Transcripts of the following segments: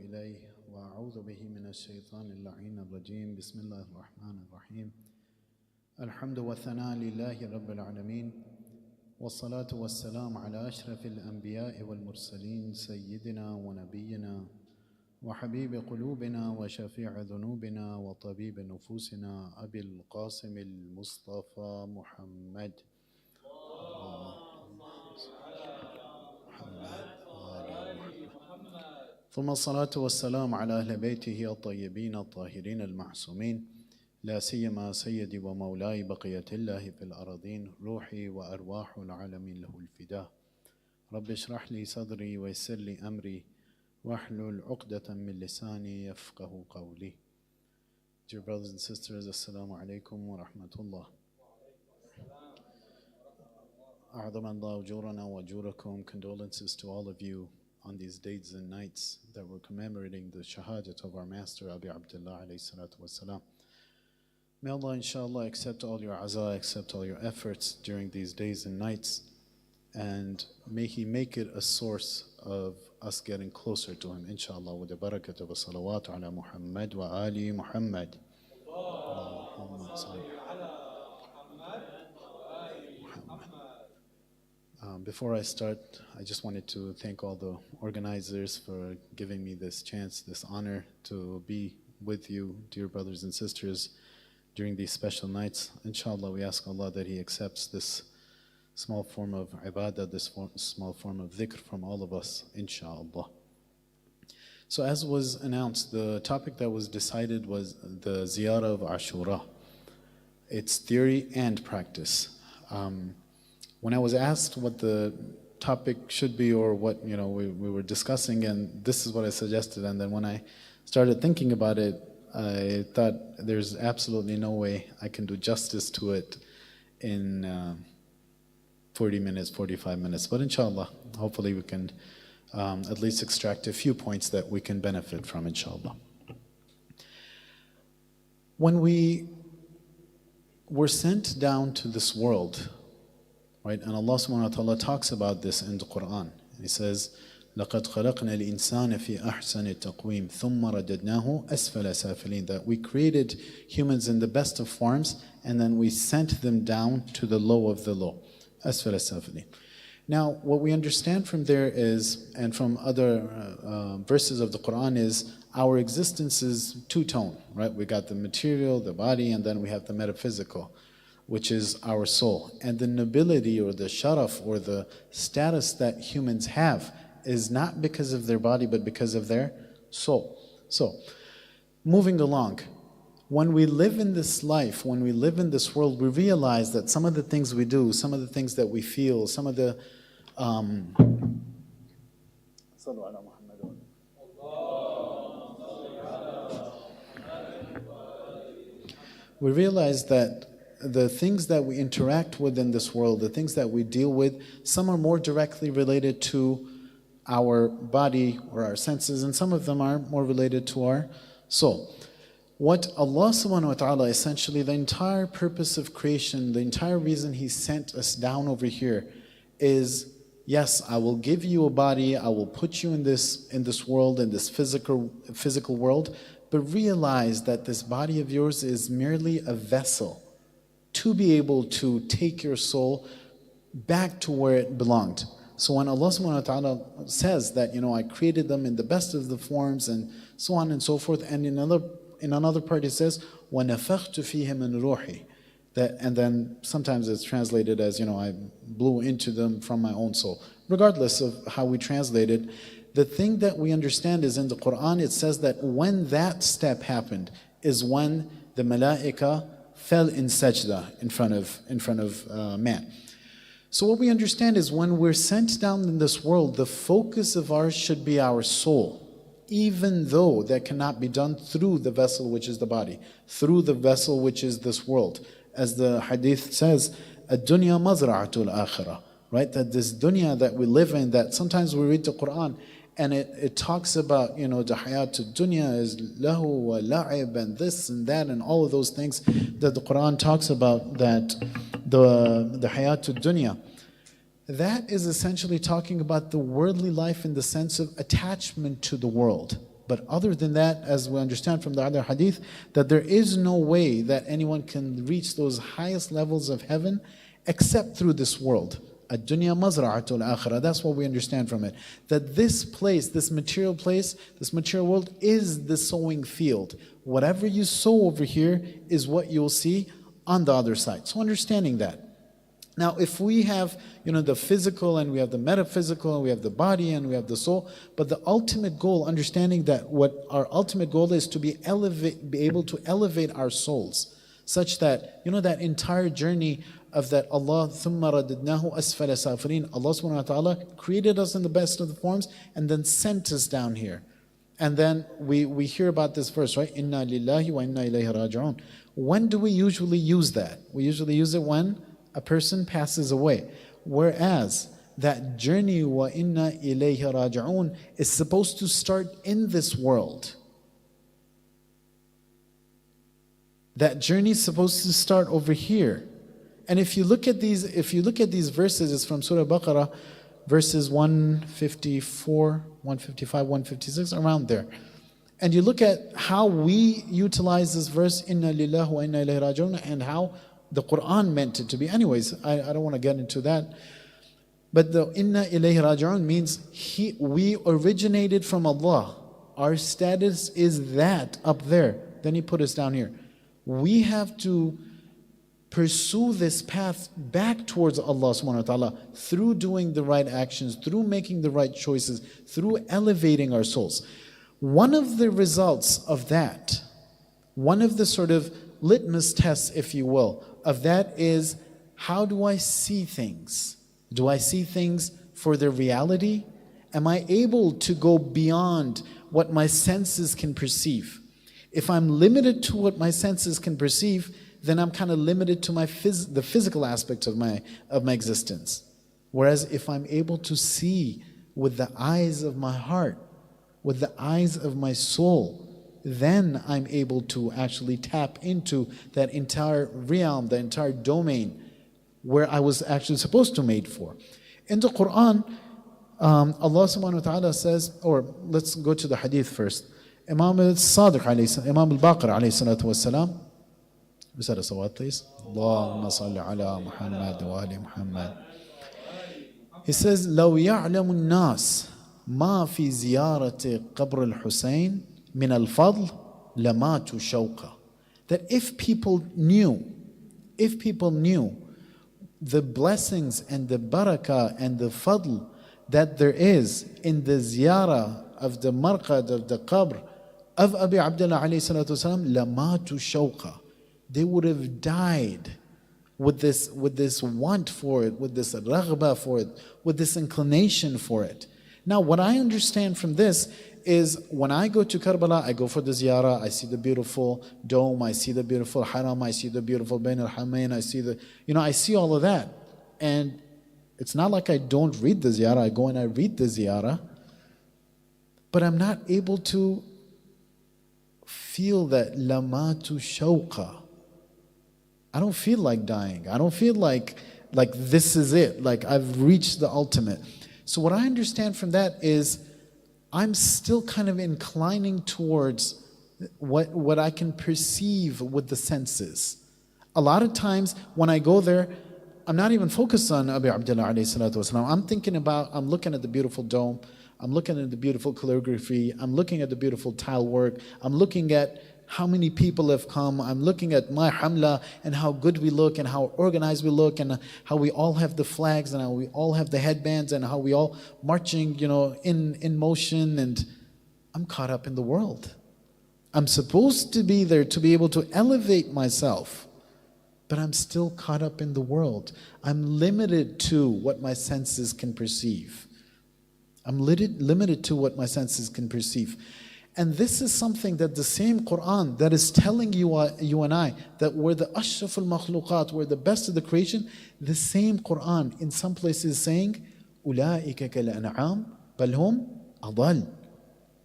إليه وأعوذ به من الشيطان اللعين الرجيم. بسم الله الرحمن الرحيم. الحمد والثناء لله رب العالمين، والصلاة والسلام على أشرف الأنبياء والمرسلين سيدنا ونبينا وحبيب قلوبنا وشفيع ذنوبنا وطبيب نفوسنا أبي القاسم المصطفى محمد. ثم الصلاة والسلام على أهل بيته الطيبين الطاهرين المعصومين، لا سيما سيدي ومولاي بقية الله في الأراضين، روحي وأرواح العالمين له الفداء. رب اشرح لي صدري ويسر لي أمري واحلل عقدة من لساني يفقه قولي. Dear brothers and sisters, Assalamu alaikum wa rahmatullah. أعظم الله أجورنا وأجوركم. Condolences to all of you on these days and nights that we're commemorating the shahadat of our master Abi Abdullah alayhi salatu wasalam. May Allah inshallah accept all your azah, accept all your efforts during these days and nights, and may He make it a source of us getting closer to Him inshallah with the barakat of a salawat ala Muhammad wa ali Muhammad. Allahumma salli. Before I start, I just wanted to thank all the organizers for giving me this chance, this honor to be with you, dear brothers and sisters, during these special nights. Inshallah, we ask Allah that He accepts this small form of ibadah, this small form of dhikr from all of us, inshallah. So as was announced, the topic that was decided was the Ziyarat of Ashura, its theory and practice. When I was asked what the topic should be or what we were discussing, and this is what I suggested, and then when I started thinking about it, I thought there's absolutely no way I can do justice to it in 40 minutes, 45 minutes. But inshallah, hopefully we can at least extract a few points that we can benefit from, inshallah. When we were sent down to this world, right, and Allah subhanahu wa ta'ala talks about this in the Quran. He says, لَقَدْ خَلَقْنَا الْإِنسَانَ فِي أَحْسَنِ التَّقْوِيمِ ثُمَّ رَدَدْنَاهُ أَسْفَلَ سَافِلِينَ, that we created humans in the best of forms and then we sent them down to the low of the low. أَسْفَلَ سَافِلِينَ. Now, what we understand from there is, and from other verses of the Quran, is our existence is two-tone, right? We got the material, the body, and then we have the metaphysical, which is our soul. And the nobility or the sharaf or the status that humans have is not because of their body but because of their soul. So, moving along, when we live in this life, when we live in this world, we realize that some of the things we do, some of the things that we feel, some of the we realize that the things that we interact with in this world, the things that we deal with, some are more directly related to our body or our senses, and some of them are more related to our soul. What Allah subhanahu wa ta'ala, essentially the entire purpose of creation, the entire reason He sent us down over here is, yes, I will give you a body, I will put you in this world, in this physical world, but realize that this body of yours is merely a vessel to be able to take your soul back to where it belonged. So when Allah subhanahu wa ta'ala says that, I created them in the best of the forms and so on and so forth, and in another part it says, وَنَفَخْتُ فِيهِ مِنْ رُوحِي, and then sometimes it's translated as, I blew into them from my own soul. Regardless of how we translate it, the thing that we understand is in the Quran it says that when that step happened is when the malaika fell in sajda in front of man. So what we understand is when we're sent down in this world, the focus of ours should be our soul, even though that cannot be done through the vessel which is the body, through the vessel which is this world. As the hadith says, الدنيا مزرعة الآخرة, right? That this dunya that we live in, that sometimes we read the Quran and it talks about, the hayat dunya is lahu wa la'ib and this and that and all of those things that the Quran talks about, that the hayat dunya. That is essentially talking about the worldly life in the sense of attachment to the world. But other than that, as we understand from the other hadith, that there is no way that anyone can reach those highest levels of heaven except through this world. Ad-dunya mazra'atul akhirah. That's what we understand from it. That this place, this material place, this material world is the sowing field. Whatever you sow over here is what you'll see on the other side. So understanding that. Now, if we have, the physical and we have the metaphysical and we have the body and we have the soul, but the ultimate goal, understanding that what our ultimate goal is to be able to elevate our souls, such that, that entire journey of that Allah, ثُمَّ رَدِدْنَاهُ أَسْفَلَ سَافِلِينَ, Allah subhanahu wa ta'ala created us in the best of the forms and then sent us down here. And then we hear about this verse, right? Inna lillahi wa inna ilayhi raji'un. When do we usually use that? We usually use it when a person passes away. Whereas that journey, wa inna ilayhi raji'un, is supposed to start in this world. That journey is supposed to start over here. And if you look at these verses, it's from Surah Baqarah, verses 154, 155, 156, around there. And you look at how we utilize this verse, Inna lillahi wa inna ilayhi raji'un, and how the Quran meant it to be. Anyways, I don't want to get into that. But the Inna ilayhi raji'un means we originated from Allah. Our status is that up there. Then He put us down here. We have to pursue this path back towards Allah subhanahu wa ta'ala through doing the right actions, through making the right choices, through elevating our souls. One of the results of that, one of the sort of litmus tests, if you will, of that is, how do I see things? Do I see things for their reality? Am I able to go beyond what my senses can perceive? If I'm limited to what my senses can perceive, then I'm kind of limited to the physical aspect of my existence. Whereas if I'm able to see with the eyes of my heart, with the eyes of my soul, then I'm able to actually tap into that entire realm, the entire domain where I was actually supposed to made for. In the Quran, Allah subhanahu wa ta'ala says, or let's go to the hadith first. Imam al-Sadiq Imam al-Baqir alayhi salatu wassalam, we said a salawat please. Allahumma salli ala Muhammad wa ali Muhammad. He says, لو يعلم الناس ما في زيارة قبر الحسين من الفضل لماتوا شوقا. That if people knew the blessings and the barakah and the fadl that there is in the ziyarah of the marqad, of the qabr of Abi Abdullah alayhi salatu wasalam, lamatu shawqa. They would have died with this want for it, with this raghba for it, with this inclination for it. Now, what I understand from this is, when I go to Karbala, I go for the ziyarah, I see the beautiful dome, I see the beautiful haram, I see the beautiful Bain al-Hamayn, I see all of that. And it's not like I don't read the ziyarah, I go and I read the ziyarah, but I'm not able to feel that lamatu shawqa. I don't feel like dying. I don't feel like this is it, like I've reached the ultimate. So what I understand from that is, I'm still kind of inclining towards what I can perceive with the senses. A lot of times when I go there, I'm not even focused on Abi Abdullah alayhi salatu wasalam. I'm looking at the beautiful dome, I'm looking at the beautiful calligraphy, I'm looking at the beautiful tile work, I'm looking at how many people have come, I'm looking at my hamla and how good we look and how organized we look and how we all have the flags and how we all have the headbands and how we all marching, in motion, and I'm caught up in the world. I'm supposed to be there to be able to elevate myself, but I'm still caught up in the world. I'm limited to what my senses can perceive. I'm limited to what my senses can perceive. And this is something that the same Quran that is telling you and I that we're the ashraful makhluqat, we're the best of the creation, the same Quran in some places is saying, أُولَٰئِكَ كَالْأَنْعَامِ بَلْ هُمْ أَضَلُّ.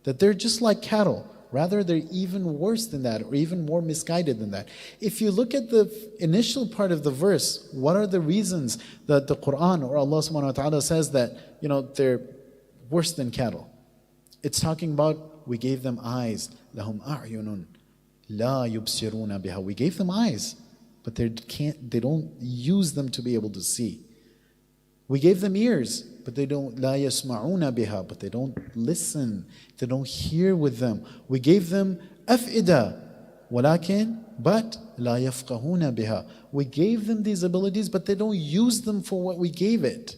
That they're just like cattle. Rather, they're even worse than that, or even more misguided than that. If you look at the initial part of the verse, what are the reasons that the Quran or Allah subhanahu wa ta'ala says that, they're worse than cattle? It's talking about We gave them eyes. لَهُمْ أَعْيُنٌ لَا يُبْصِرُونَ بِهَا. We gave them eyes, but they don't use them to be able to see. We gave them ears, but they don't, لَا يَسْمَعُونَ بِهَا, but they don't listen, they don't hear with them. We gave them أَفْئِدَةً وَلَكِنْ, but لَا يَفْقَهُونَ بِهَا. We gave them these abilities, but they don't use them for what we gave it.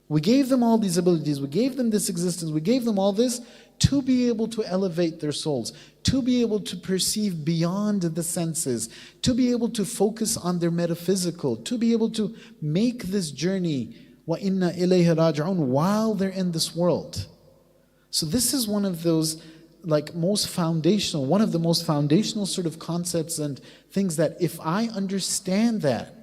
We gave them all these abilities, we gave them this existence, we gave them all this to be able to elevate their souls, to be able to perceive beyond the senses, to be able to focus on their metaphysical, to be able to make this journey وَإِنَّا إِلَيْهِ رَاجِعُونَ while they're in this world. So this is one of those most foundational, one of the most foundational sort of concepts and things that if I understand that,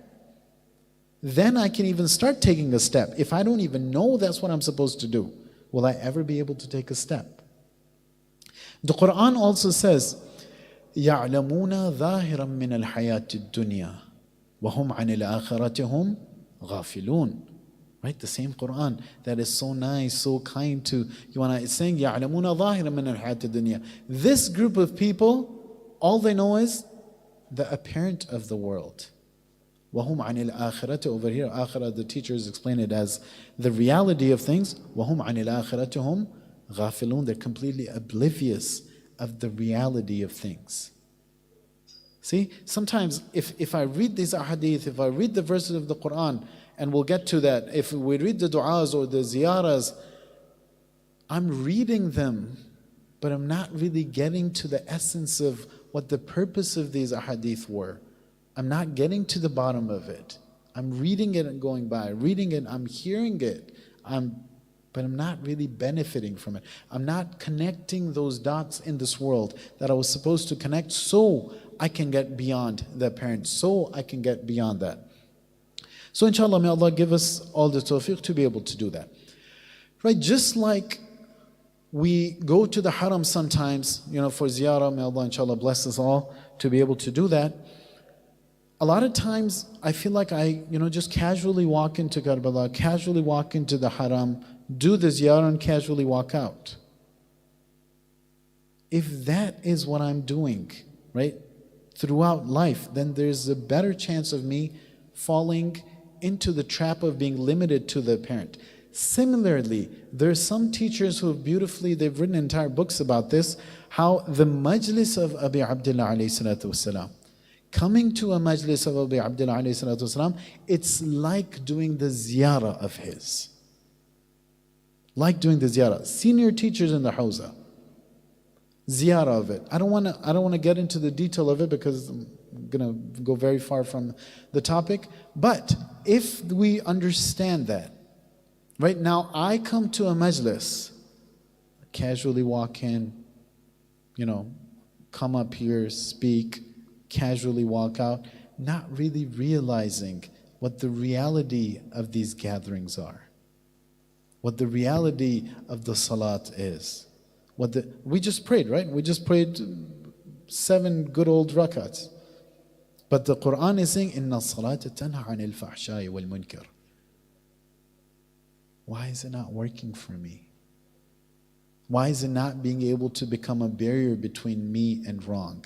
then I can even start taking a step. If I don't even know that's what I'm supposed to do, will I ever be able to take a step? The Quran also says, يَعْلَمُونَ ظَاهِرًا مِّنَ الْحَيَاةِ الدُّنْيَا وَهُمْ عَنِ الْآخِرَةِ هُمْ غَافِلُونَ. Right, the same Quran that is so nice, so kind to you and I. It's saying, يَعْلَمُونَ ظَاهِرًا مِّنَ الْحَيَاةِ الدُّنْيَا. This group of people, all they know is the apparent of the world. وَهُمْ عَنِ الْآخِرَةِ. Over here, akhirah, the teachers explain it as the reality of things. وَهُمْ عَنِ الْآخِرَةِ هُمْ غَافِلُونَ. They're completely oblivious of the reality of things. See, sometimes if I read these ahadith, if I read the verses of the Quran, and we'll get to that, if we read the du'as or the ziyaras, I'm reading them, but I'm not really getting to the essence of what the purpose of these ahadith were. I'm not getting to the bottom of it. I'm reading it and going by, reading it, I'm hearing it, but I'm not really benefiting from it. I'm not connecting those dots in this world that I was supposed to connect so I can get beyond the apparent, so I can get beyond that. So inshallah, may Allah give us all the tawfiq to be able to do that. Right, just like we go to the haram sometimes, for ziyarah, may Allah inshallah bless us all to be able to do that. A lot of times I feel like I, just casually walk into Karbala, casually walk into the haram, do the ziyarah and casually walk out. If that is what I'm doing, right, throughout life, then there's a better chance of me falling into the trap of being limited to the apparent. Similarly, there are some teachers who have they've written entire books about this, how the majlis of Abi Abdullah alayhi salatu wasalam, coming to a majlis of Abi Abdullah alayhi salatu wasalam, it's like doing the ziyarah of his. Like doing the ziyarah. Senior teachers in the Hawza, ziyarah of it. I don't want to get into the detail of it because I'm going to go very far from the topic. But if we understand that, right now I come to a majlis, casually walk in, come up here, speak, casually walk out, not really realizing what the reality of these gatherings are, what the reality of the salat is. We just prayed, right? We just prayed 7 good old rakats. But the Quran is saying, إِنَّ الصَّلَاةَ تَنْهَى عَنِ الْفَحْشَاءِ وَالْمُنْكَرِ. Why is it not working for me? Why is it not being able to become a barrier between me and wrong?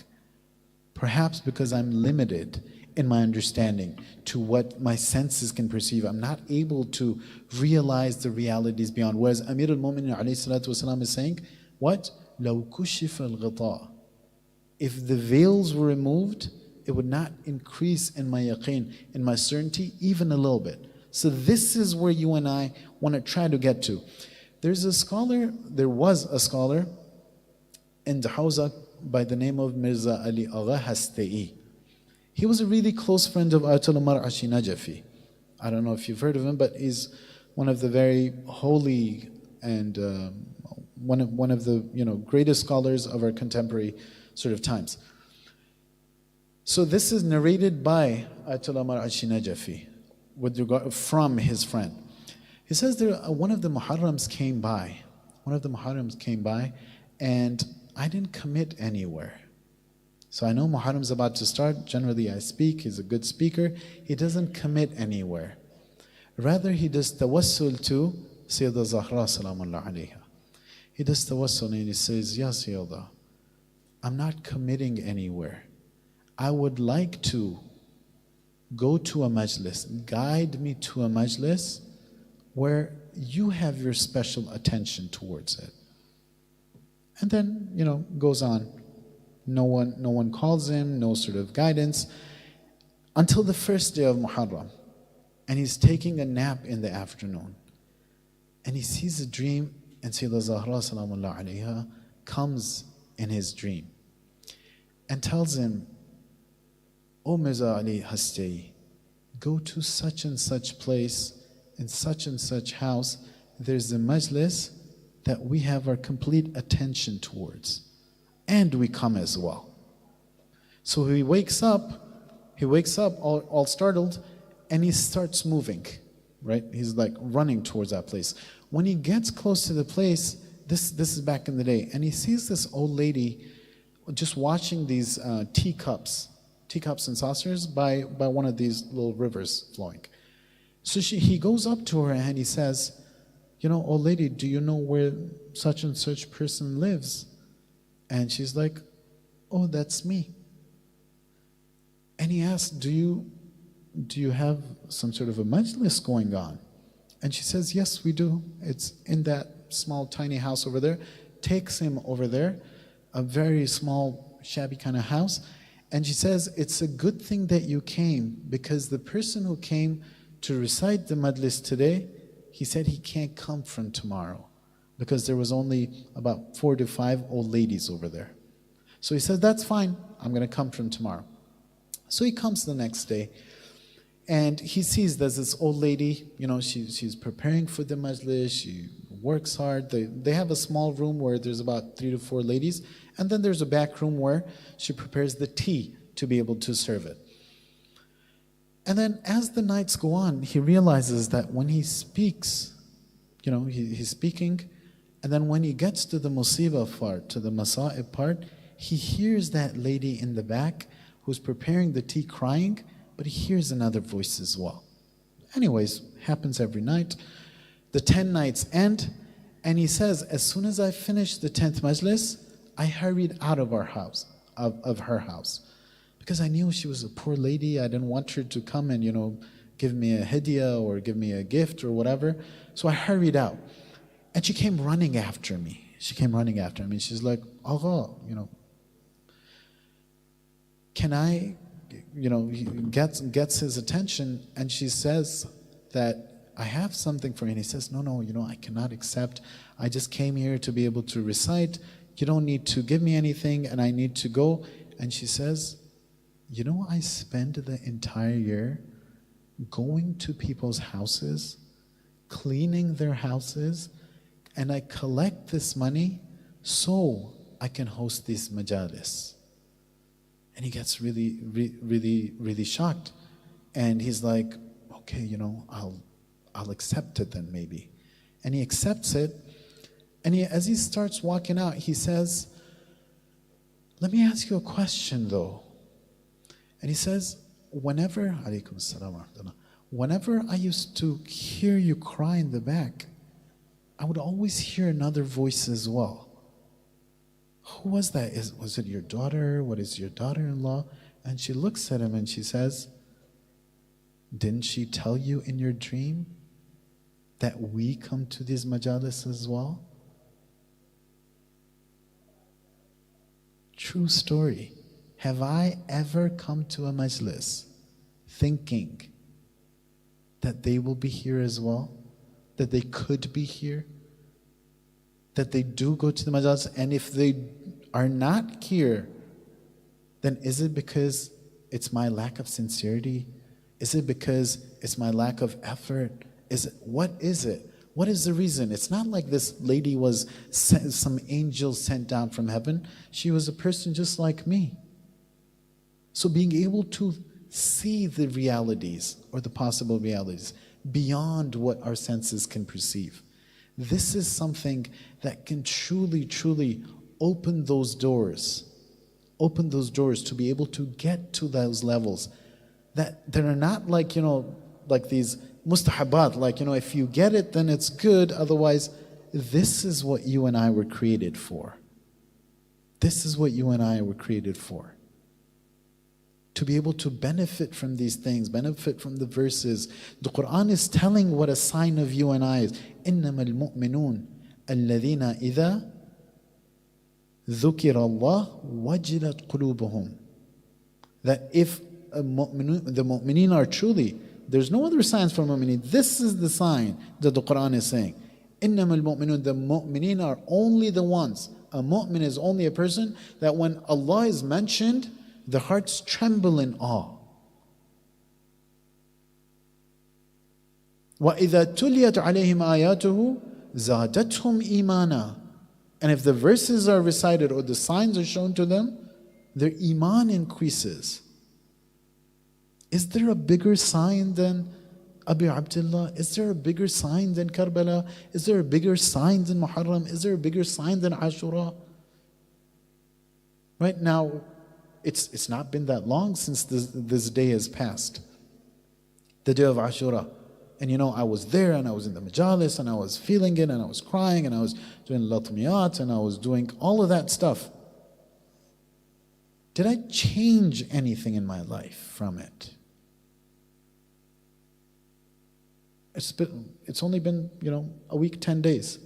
Perhaps because I'm limited in my understanding to what my senses can perceive. I'm not able to realize the realities beyond. Whereas Amir al-Mu'minin alayhi salatu wasalam is saying, what? لَوْ كُشِفَ الْغِطَاء. If the veils were removed, it would not increase in my yaqeen, in my certainty, even a little bit. So this is where you and I want to try to get to. There was a scholar in the Hawza by the name of Mirza Ali Agha Hastei. He was a really close friend of Ayatollah Mar'ashi Najafi. I don't know if you've heard of him, but he's one of the very holy and one of the greatest scholars of our contemporary sort of times. So this is narrated by Ayatollah Mar'ashi Najafi from his friend. He says one of the Muharrams came by. And I didn't commit anywhere. So I know Muharram's about to start. Generally I speak, he's a good speaker. He doesn't commit anywhere. Rather he does tawassul to Sayyidah Zahra salamullah alayha. he does tawassul and he says, Ya Sayyida, I'm not committing anywhere. I would like to go to a majlis, guide me to a majlis where you have your special attention towards it. And then, goes on. No one calls him, no sort of guidance, until the first day of Muharram. And he's taking a nap in the afternoon. And he sees a dream, and Sayyidah Zahra salamullah alayha comes in his dream and tells him, O Mirza Ali Hastei, go to such and such place, in such and such house, there's a majlis that we have our complete attention towards. And we come as well. So he wakes up all startled, and he starts moving, right? He's like running towards that place. When he gets close to the place, this is back in the day, and he sees this old lady just watching these teacups and saucers by one of these little rivers flowing. So he goes up to her and he says, old lady, do you know where such and such person lives? And she's like, oh, that's me. And he asks, do you have some sort of a majlis going on? And she says, yes, we do. It's in that small, tiny house over there. Takes him over there, a very small, shabby kind of house. And she says, it's a good thing that you came, because the person who came to recite the majlis today, he said he can't come from tomorrow, because there was only about 4 to 5 old ladies over there. So he said, that's fine, I'm going to come from tomorrow. So he comes the next day, and he sees there's this old lady, she's preparing for the majlis, she works hard. They have a small room where there's about 3 to 4 ladies, and then there's a back room where she prepares the tea to be able to serve it. And then as the nights go on, he realizes that when he speaks, he's speaking, and then when he gets to the musibah part, to the masa'ib part, he hears that lady in the back who's preparing the tea crying, but he hears another voice as well. Anyways, happens every night. The 10 nights end, and he says, as soon as I finished the 10th majlis, I hurried out of our house, of her house. Because I knew she was a poor lady. I didn't want her to come and, give me a hadiah or give me a gift or whatever. So I hurried out. And she came running after me. She's like, Agha, can I, he gets his attention, and she says that I have something for you. And he says, no, I cannot accept. I just came here to be able to recite. You don't need to give me anything, and I need to go. And she says, I spend the entire year going to people's houses, cleaning their houses, and I collect this money so I can host these majalis. And he gets really, really, really shocked. And he's like, okay, I'll accept it then maybe. And he accepts it. And as he starts walking out, he says, let me ask you a question though. And he says, whenever I used to hear you cry in the back, I would always hear another voice as well. Who was that? Was it your daughter? What is your daughter-in-law? And she looks at him and she says, didn't she tell you in your dream that we come to these majalis as well? True story. Have I ever come to a majlis thinking that they will be here as well? That they could be here? That they do go to the majalis? And if they are not here, then is it because it's my lack of sincerity? Is it because it's my lack of effort? What is it? What is the reason? It's not like this lady was some angel sent down from heaven. She was a person just like me. So being able to see the realities or the possible realities beyond what our senses can perceive, this is something that can truly, truly open those doors to be able to get to those levels that are not like, like these mustahabat, like, if you get it, then it's good, otherwise this is what you and I were created for. This is what you and I were created for. To be able to benefit from these things, benefit from the verses. The Quran is telling what a sign of you and I is. إِنَّمَا الْمُؤْمِنُونَ الَّذِينَ إِذَا ذُكِرَ اللَّهُ وَجِلَتْ قُلُوبُهُمْ. That if the mu'mineen are truly, there's no other signs for mu'mineen. This is the sign that the Quran is saying. إِنَّمَا الْمُؤْمِنُونَ, the mu'mineen are only the ones. A mu'min is only a person that when Allah is mentioned, the hearts tremble in awe. وَإِذَا تُلِيَتْ عَلَيْهِمْ آيَاتُهُ زَادَتْهُمْ إِيمَانًا. And if the verses are recited or the signs are shown to them, their iman increases. Is there a bigger sign than Abu Abdullah? Is there a bigger sign than Karbala? Is there a bigger sign than Muharram? Is there a bigger sign than Ashura? Right now, it's not been that long since this day has passed. The day of Ashura. And I was there and I was in the majalis and I was feeling it and I was crying and I was doing latmiyat and I was doing all of that stuff. Did I change anything in my life from it? It's only been, a week, 10 days.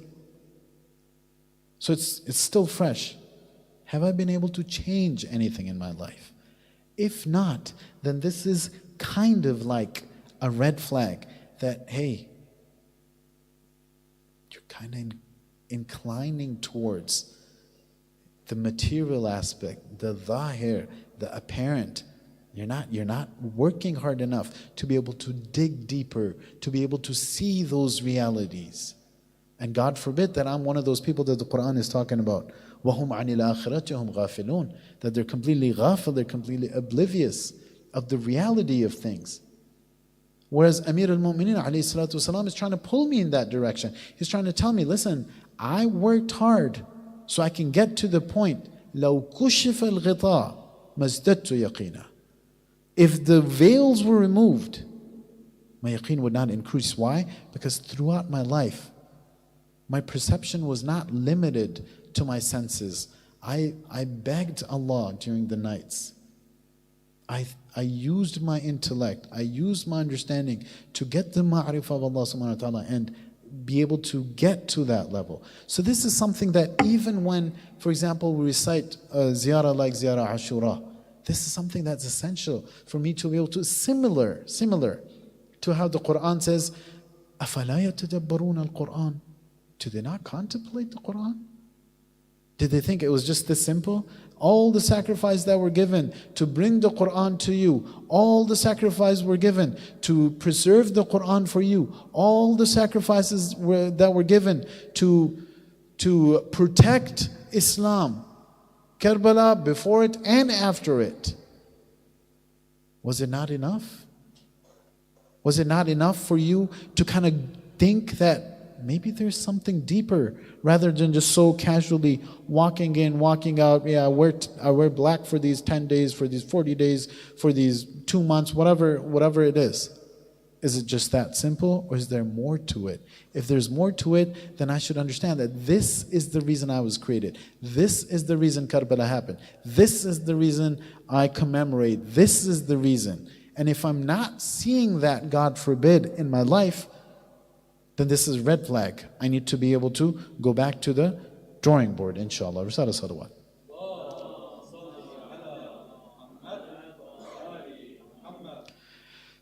So it's still fresh. Have I been able to change anything in my life? If not, then this is kind of like a red flag that, hey, you're kind of inclining towards the material aspect, the zahir, the apparent. You're not working hard enough to be able to dig deeper, to be able to see those realities. And God forbid that I'm one of those people that the Quran is talking about. وَهُمْ عَنِ الْآخِرَةِ هُمْ غَافِلُونَ. That they're completely ghafil, they're completely oblivious of the reality of things. Whereas Amir al-Mu'mineen alayhi salatu wasalam is trying to pull me in that direction. He's trying to tell me, listen, I worked hard so I can get to the point. لَوْ كُشِفَ الْغِطَاء مَزْدَدْتُ يَقِينًا. If the veils were removed, my yaqeen would not increase. Why? Because throughout my life, my perception was not limited to my senses. I begged Allah during the nights. I used my intellect, I used my understanding to get the ma'rifah of Allah subhanahu wa ta'ala and be able to get to that level. So this is something that even when, for example, we recite a ziyarah like Ziyarat Ashura, this is something that's essential for me to be able to, similar to how the Quran says, أَفَلَا يَتَدَبَّرُونَ الْقُرْآنَ. Do they not contemplate the Quran? Did they think it was just this simple? All the sacrifices that were given to bring the Quran to you, all the sacrifices were given to preserve the Quran for you, all the sacrifices that were given to protect Islam, Karbala, before it and after it. Was it not enough? Was it not enough for you to kind of think that maybe there's something deeper rather than just so casually walking in, walking out? Yeah, I wear black for these 10 days, for these 40 days, for these 2 months, whatever it is. Is it just that simple, or is there more to it? If there's more to it, then I should understand that this is the reason I was created. This is the reason Karbala happened. This is the reason I commemorate. This is the reason. And if I'm not seeing that, God forbid, in my life, then this is red flag. I need to be able to go back to the drawing board, inshallah. Risala salawat.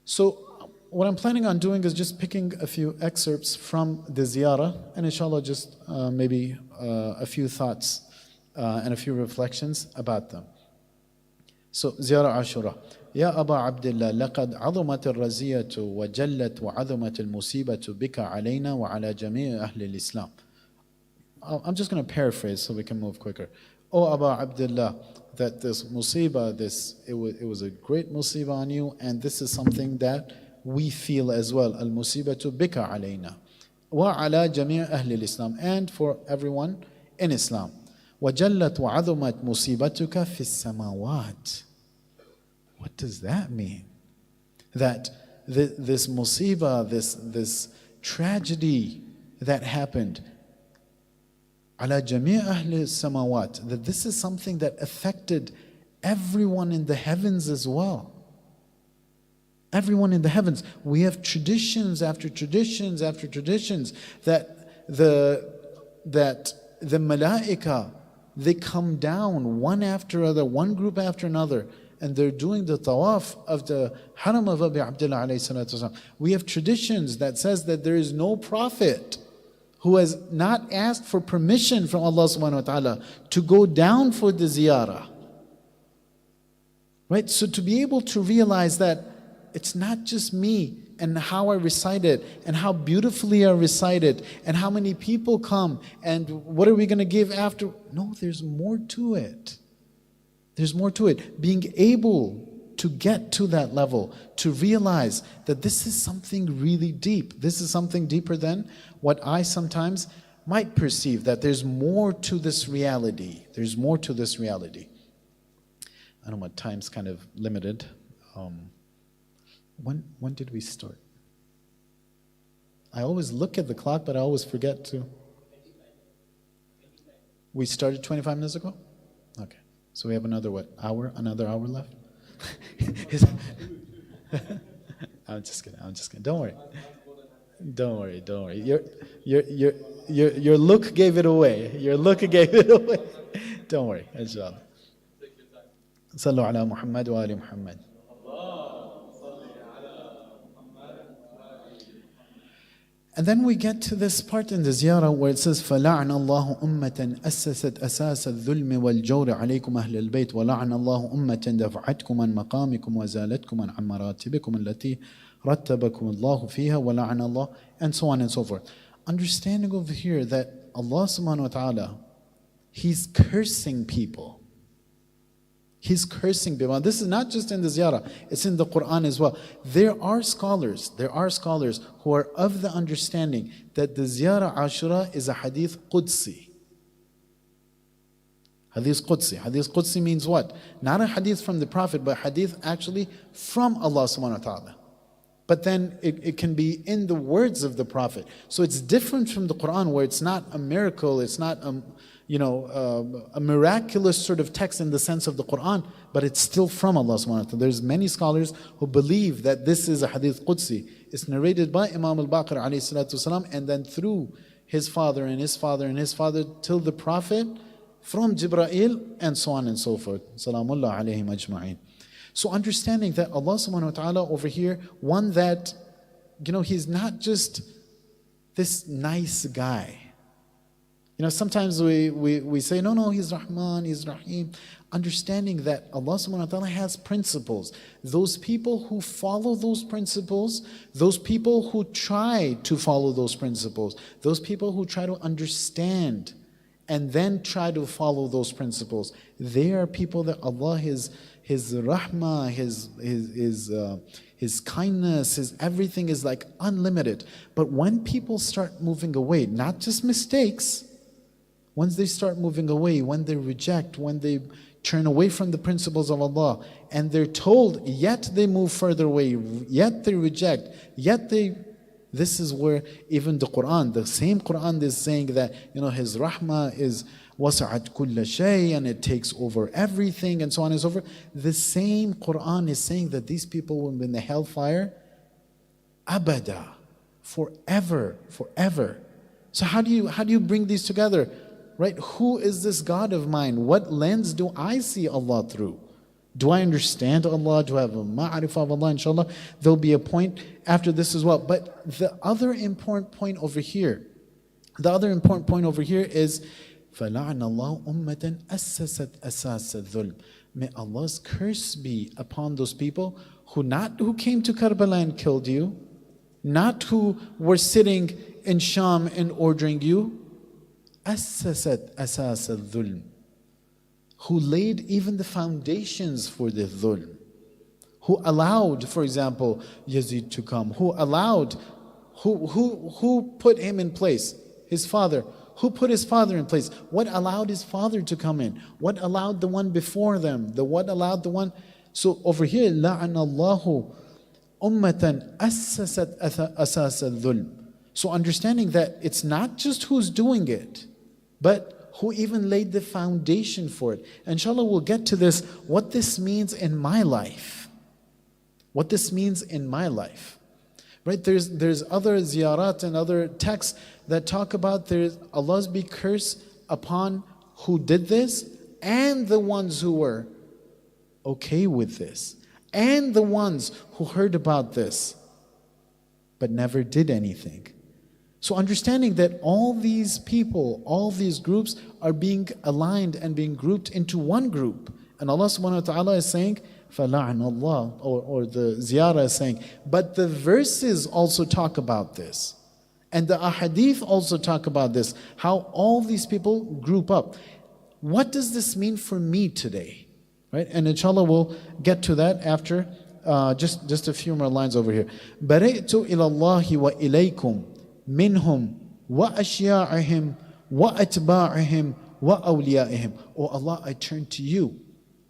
So what I'm planning on doing is just picking a few excerpts from the ziyarah, and inshallah just maybe a few thoughts and a few reflections about them. So, Ziyarat Ashura. يا أبا عبد الله لقد عظمت الرزية وجلت وعظمت المصيبة بك علينا وعلى جميع أهل الإسلام. I'm just going to paraphrase so we can move quicker. Oh Aba Abdullah, that this musibah, it was a great musibah on you, and this is something that we feel as well. Al-musibatu bika alayna wa ala jami' ahli al-Islam, and for everyone in Islam. وَجَلَّتْ وَعَظُمَتْ مُصِيبَتُكَ فِي السَّمَاوَاتِ. What does that mean? That this musibah, this tragedy that happened, على جميع أهل السماوات, that this is something that affected everyone in the heavens as well. Everyone in the heavens. We have traditions after traditions after traditions that the malaika, they come down one after other, one group after another, and they're doing the tawaf of the haram of Abi Abdullah alayhi salatu wasalam. We have traditions that says that there is no prophet who has not asked for permission from Allah subhanahu wa ta'ala to go down for the ziyarah. Right? So to be able to realize that it's not just me and how I recite it and how beautifully I recite it and how many people come and what are we going to give after. No, there's more to it. There's more to it. Being able to get to that level, to realize that this is something really deep. This is something deeper than what I sometimes might perceive, that there's more to this reality. There's more to this reality. I know my time's kind of limited. When did we start? I always look at the clock, but I always forget to. We started 25 minutes ago? Okay. So we have another hour? Another hour left? I'm just kidding. Don't worry. Your look gave it away. Don't worry, inshallah. Sallu ala Muhammad wa ali Muhammad. And then we get to this part in the ziyarah where it says فَلَعْنَ اللَّهُ أُمَّةً أَسَّسَتْ أَسَاسَ الظُّلْمِ وَالْجَوْرِ عَلَيْكُمْ أَهْلَ الْبَيْتِ وَلَعْنَ اللَّهُ أُمَّةً دَفْعَتْكُمْ عَنْ مَقَامِكُمْ وَزَالَتْكُمْ عَنْ مَرَاتِبِكُمْ الَّتِي رَتَّبَكُمُ اللَّهُ فِيهَا وَلَعْنَ اللَّهُ, and so on and so forth. Understanding over here that Allah subhanahu wa ta'ala, He's cursing people. He's cursing people. This is not just in the ziyarah, it's in the Quran as well. There are scholars who are of the understanding that the Ziyarat Ashura is a hadith Qudsi. Hadith Qudsi. Hadith Qudsi means what? Not a hadith from the Prophet, but hadith actually from Allah subhanahu wa ta'ala. But then it can be in the words of the Prophet. So it's different from the Quran, where it's not a miracle, it's not a miraculous sort of text in the sense of the Quran, but it's still from Allah subhanahu wa ta'ala. There's many scholars who believe that this is a hadith Qudsi. It's narrated by Imam al-Baqir alayhi salatu wasalam, and then through his father and his father and his father till the Prophet, from Jibreel, and so on and so forth. Salamullah alayhim ajma'in. So understanding that Allah subhanahu wa ta'ala over here, one that, He's not just this nice guy. Sometimes we say, no, He's Rahman, He's Rahim. Understanding that Allah subhanahu wa ta'ala has principles. Those people who follow those principles, those people who try to follow those principles, those people who try to understand and then try to follow those principles, they are people that Allah, His rahmah, His kindness, His everything is like unlimited. But when people start moving away, not just mistakes, once they start moving away, when they reject, when they turn away from the principles of Allah, and they're told, yet they move further away, yet they reject, this is where even the Quran, the same Quran is saying that, His rahmah is wasa'at kulla shay, and it takes over everything, and so on and so forth. The same Quran is saying that these people will be in the hellfire abada, forever. So how do you bring these together? Right? Who is this God of mine? What lens do I see Allah through? Do I understand Allah? Do I have a ma'arifah of Allah? Inshallah, there'll be a point after this as well. But the other important point over here is فَلَعْنَ اللَّهُ أُمَّةً أَسَّسَتْ أَسَاسَ الظُّلْمِ. May Allah's curse be upon those people who came to Karbala and killed you, not who were sitting in Sham and ordering you. أَسَّسَتْ أَسَاسَ الظُّلْمِ, who laid even the foundations for the dhulm, who allowed, for example, Yazid to come, who put him in place? His father. Who put his father in place? What allowed his father to come in? What allowed the one before them? What allowed the one? So over here, لَعَنَ اللَّهُ أُمَّةً أَسَّسَتْ أَسَاسَ الظُّلْمِ. So understanding that it's not just who's doing it, but who even laid the foundation for it. Inshallah, we'll get to this, what this means in my life. What this means in my life. Right? There's other ziyarat and other texts that talk about there's Allah's be curse upon who did this and the ones who were okay with this and the ones who heard about this but never did anything. So understanding that all these people, all these groups are being aligned and being grouped into one group. And Allah subhanahu wa ta'ala is saying, فَلَعْنَ اللَّهِ, or the ziyarah is saying, but the verses also talk about this. And the ahadith also talk about this, how all these people group up. What does this mean for me today? Right? And inshallah we'll get to that after just a few more lines over here. بَرِئْتُ إِلَى اللَّهِ وَإِلَيْكُمْ مِنْهُمْ وَأَشْيَاعِهِمْ وَأَتْبَاعِهِمْ وَأَوْلِيَائِهِمْ. Oh Allah, I turn to you.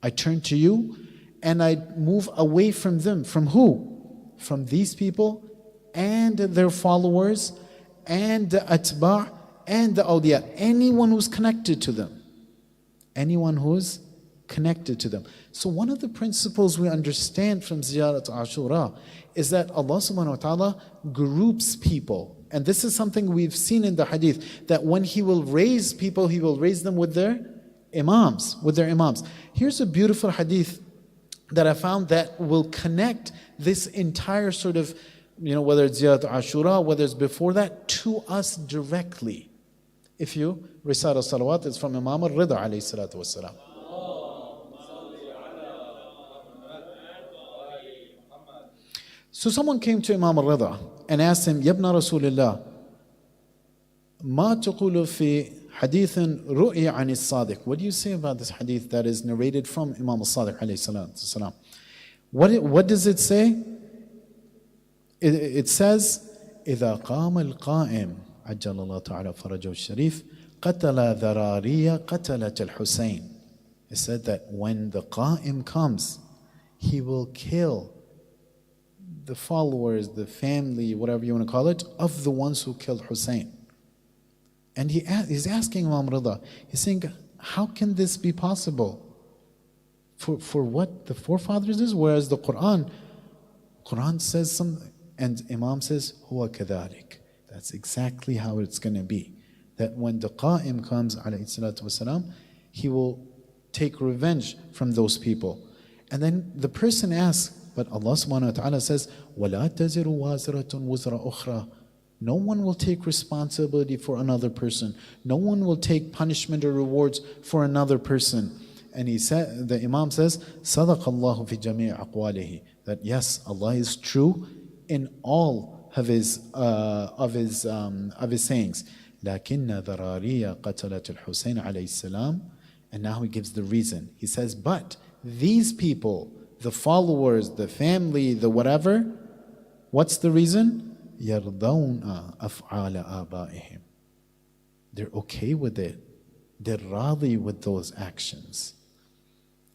I turn to you and I move away from them. From who? From these people and their followers and the atba' and the awliya. Anyone who's connected to them. Anyone who's connected to them. So one of the principles we understand from Ziyarat Ashura is that Allah subhanahu wa ta'ala groups people. And this is something we've seen in the hadith, that when He will raise people, He will raise them with their imams, Here's a beautiful hadith that I found that will connect this entire sort of, whether it's Ziyarat Ashura, whether it's before that, to us directly. If you recite a salawat, it's from Imam al-Rida alayhi salatu wassalam. So someone came to Imam al-Rida and asked him, Yabna Rasulullah, ma taqulu fi hadithan ru'ya an as-sadiq. What do you say about this hadith that is narrated from Imam al-Sadiq alayhi salatu wasalam? What does it say? It says, إذا قام القائم عجل الله تعالى فرجه الشريف قتل ذرارية قتلت الحسين. It said that when the qa'im comes, he will kill the followers, the family, whatever you want to call it, of the ones who killed Hussein. And he's asking Imam Rida, he's saying, how can this be possible? For what the forefathers is, whereas the Quran says something, and Imam says, huwa kadhalik. That's exactly how it's going to be. That when the Qa'im comes, alayhi salatu wasalam, he will take revenge from those people. And then the person asks, but Allah subhanahu wa ta'ala says, وَلَا تَزِرُ وَازِرَةٌ وُزْرَ أُخْرَى. No one will take responsibility for another person. No one will take punishment or rewards for another person. And the Imam says, صَدَقَ اللَّهُ فِي جَمِيعِ أَقْوَالِهِ. That yes, Allah is true in all of his sayings. لَكِنَّ ذَرَارِيَ قَتَلَتِ الْحُسَيْنَ عَلَيْهِ السَّلَامِ. And now he gives the reason. He says, but these people, the followers, the family, the whatever, what's the reason? يَرْضَوْنَ أَفْعَالَ آبَائِهِمْ. They're okay with it. They're radi with those actions.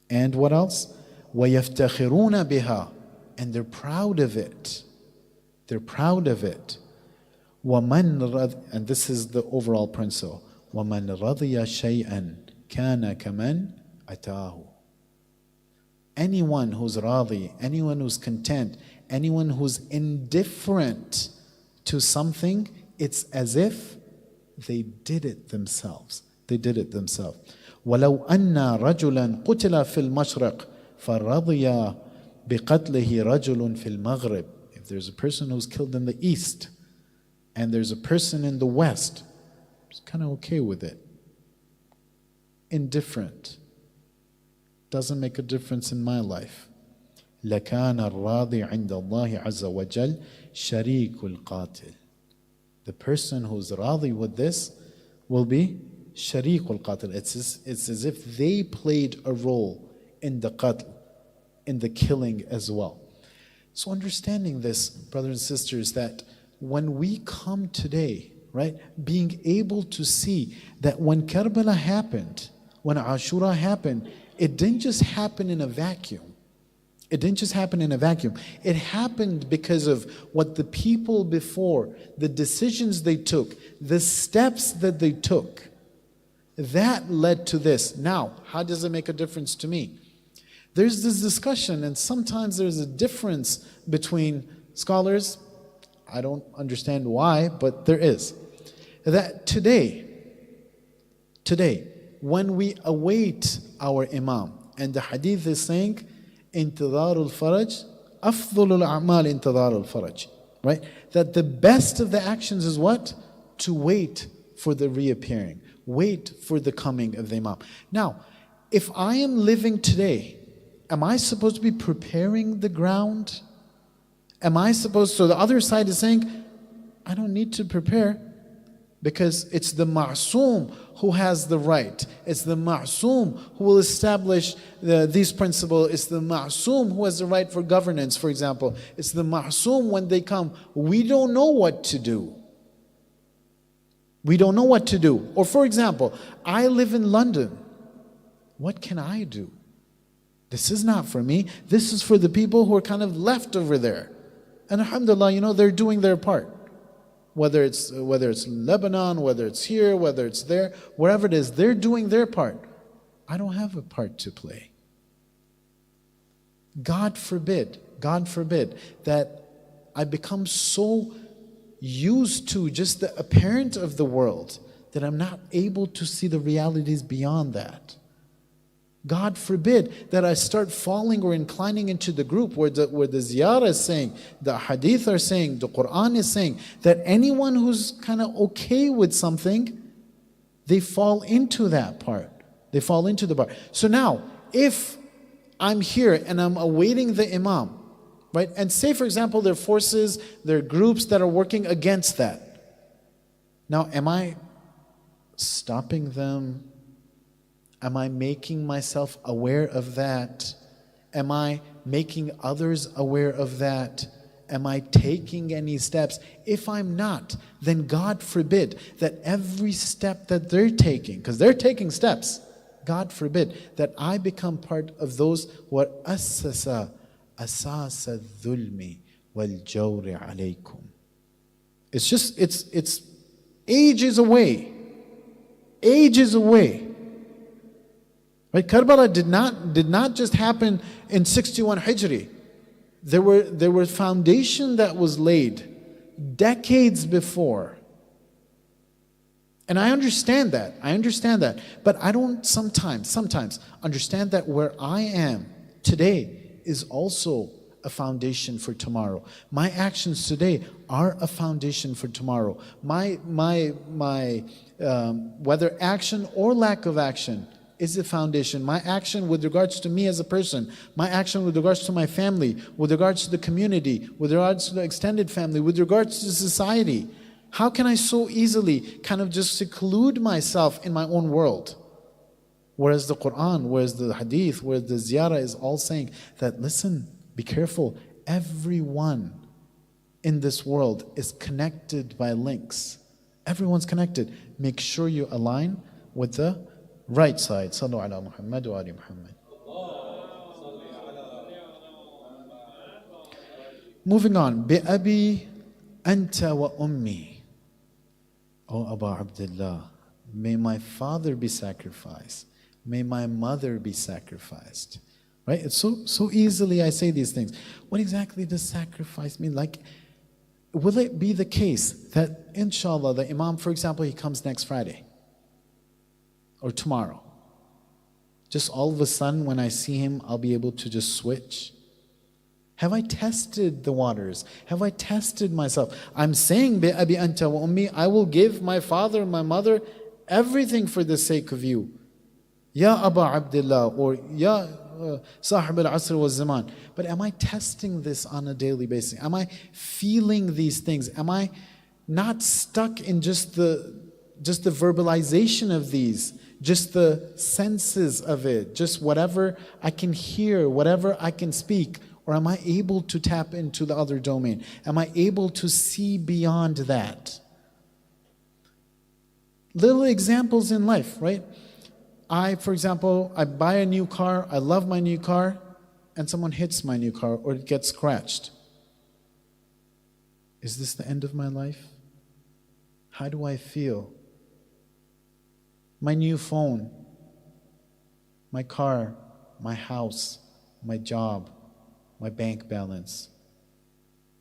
And what else? وَيَفْتَخِرُونَ بِهَا. And they're proud of it. They're proud of it. And this is the overall principle. وَمَنْ رَضِيَ شَيْئًا كَانَ كَمَنْ أَتَاهُ. Anyone who's radi, anyone who's content, anyone who's indifferent to something, it's as if they did it themselves. They did it themselves. وَلَوْ أَنَّ رَجُلًا قُتِلَ فِي الْمَشْرِقِ فَرَضِيَ بِقَتْلِهِ رَجُلٌ فِي الْمَغْرِبِ. If there's a person who's killed in the east, and there's a person in the west, it's kind of okay with it. Indifferent. Doesn't make a difference in my life. لَكَانَ الرَّاضِي عِنْدَ اللَّهِ عَزَّ وَجَلْ شَرِيكُ الْقَاتِلِ. The person who's radi with this will be sharikul qatil. It's as if they played a role in the qatl, in the killing as well. So understanding this, brothers and sisters, that when we come today, right, being able to see that when Karbala happened, when Ashura happened, it didn't just happen in a vacuum. It didn't just happen in a vacuum. It happened because of what the people before, the decisions they took, the steps that they took. That led to this. Now, how does it make a difference to me? There's this discussion, and sometimes there's a difference between scholars. I don't understand why, but there is. That today, when we await our Imam, and the hadith is saying, انتظار الفرج أفضل الأعمال انتظار الفرج. Right? That the best of the actions is what? To wait for the reappearing. Wait for the coming of the Imam. Now, if I am living today, am I supposed to be preparing the ground? Am I supposed, so the other side is saying, I don't need to prepare because it's the ma'soom who has the right. It's the ma'soom who will establish these principles. It's the ma'soom who has the right for governance, for example. It's the ma'soom when they come. We don't know what to do. We don't know what to do. Or for example, I live in London. What can I do? This is not for me. This is for the people who are kind of left over there. And alhamdulillah, they're doing their part. Whether it's Lebanon, whether it's here, whether it's there, wherever it is, they're doing their part. I don't have a part to play. God forbid that I become so used to just the apparent of the world that I'm not able to see the realities beyond that. God forbid that I start falling or inclining into the group where the ziyarah is saying, the hadith are saying, the Quran is saying, that anyone who's kind of okay with something, they fall into that part. They fall into the part. So now, if I'm here and I'm awaiting the Imam, right? And say, for example, there are forces, there are groups that are working against that. Now, am I stopping them? Am I making myself aware of that? Am I making others aware of that? Am I taking any steps? If I'm not, then God forbid that every step that they're taking, because they're taking steps, God forbid that I become part of those who are assasa asasa dhulmi wal jawri alaykum. It's ages away. Ages away. Right? Karbala did not just happen in 61 Hijri. There were foundation that was laid decades before. And I understand that. But I don't sometimes understand that where I am today is also a foundation for tomorrow. My actions today are a foundation for tomorrow. My whether action or lack of action is a foundation. My action with regards to me as a person, my action with regards to my family, with regards to the community, with regards to the extended family, with regards to society. How can I so easily kind of just seclude myself in my own world? Whereas the Quran, whereas the Hadith, whereas the Ziyarah is all saying that, listen, be careful, everyone in this world is connected by links. Everyone's connected. Make sure you align with the right side. Sallu ala Muhammad wa ali Muhammad. Moving on. Bi abi anta wa ummi. O Aba Abdullah, may my father be sacrificed. May my mother be sacrificed. Right? It's so easily I say these things. What exactly does sacrifice mean? Like, will it be the case that inshallah the Imam, for example, he comes next Friday or tomorrow? Just all of a sudden when I see him, I'll be able to just switch? Have I tested the waters? Have I tested myself? I'm saying, Bi abi anta wa ummi, I will give my father and my mother everything for the sake of you. Ya Aba Abdullah, or Ya Sahib al-Asr wa Zaman. But am I testing this on a daily basis? Am I feeling these things? Am I not stuck in just the verbalization of these, just the senses of it, just whatever I can hear, whatever I can speak? Or am I able to tap into the other domain? Am I able to see beyond that? Little examples in life, right? For example, I buy a new car, I love my new car, and someone hits my new car or it gets scratched. Is this the end of my life? How do I feel? my new phone, my car, my house, my job, my bank balance.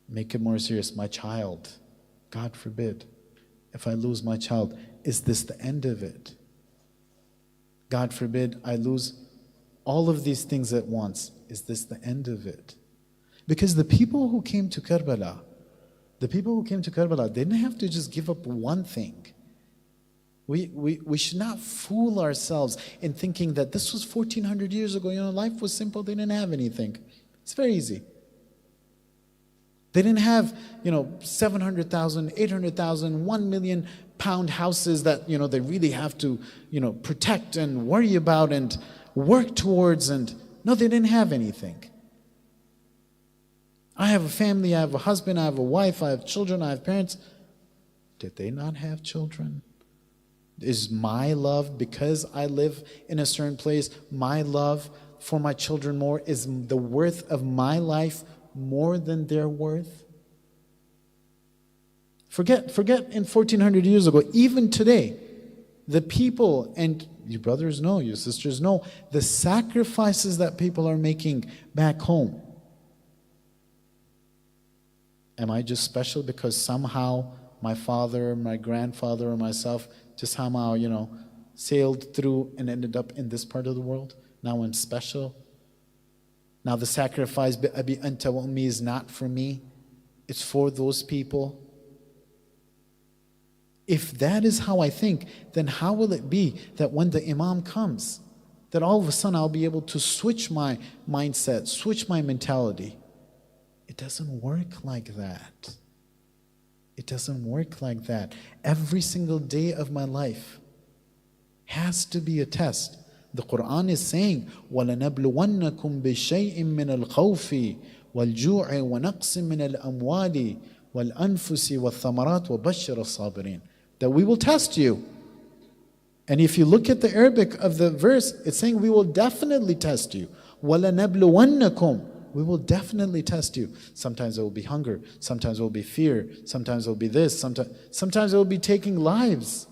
Make it more serious, my child. God forbid, if I lose my child, is this the end of it? God forbid I lose all of these things at once. Is this the end of it? Because the people who came to Karbala, they didn't have to just give up one thing. We should not fool ourselves in thinking that this was 1400 years ago. Life was simple, they didn't have anything. It's very easy. They didn't have, 700,000, 800,000, 1 million pound houses that, they really have to, protect and worry about and work towards. And no, they didn't have anything. I have a family, I have a husband, I have a wife, I have children, I have parents. Did they not have children? Is my love, because I live in a certain place, my love for my children more? Is the worth of my life more than their worth? Forget in 1400 years ago, even today, the people, and you brothers know, you sisters know, the sacrifices that people are making back home. Am I just special because somehow my father, my grandfather, or myself just somehow, sailed through and ended up in this part of the world? Now I'm special. Now the sacrifice, bi abi anta wa ummi, is not for me. It's for those people. If that is how I think, then how will it be that when the Imam comes, that all of a sudden I'll be able to switch my mindset, switch my mentality? It doesn't work like that. It doesn't work like that. Every single day of my life has to be a test. The Quran is saying, وَلَنَبْلُوَنَّكُمْ بِشَيْءٍ مِّنَ الْخَوْفِ وَالْجُوعِ وَنَقْصٍ مِّنَ الْأَمْوَالِ وَالْأَنفُسِ وَالثَّمَرَاتِ وَبَشِّرِ الصَّابِرِينَ. That we will test you. And if you look at the Arabic of the verse, it's saying we will definitely test you. وَلَنَبْلُوَنَّكُمْ. We will definitely test you. Sometimes it will be hunger. Sometimes it will be fear. Sometimes it will be this. Sometimes it will be taking lives.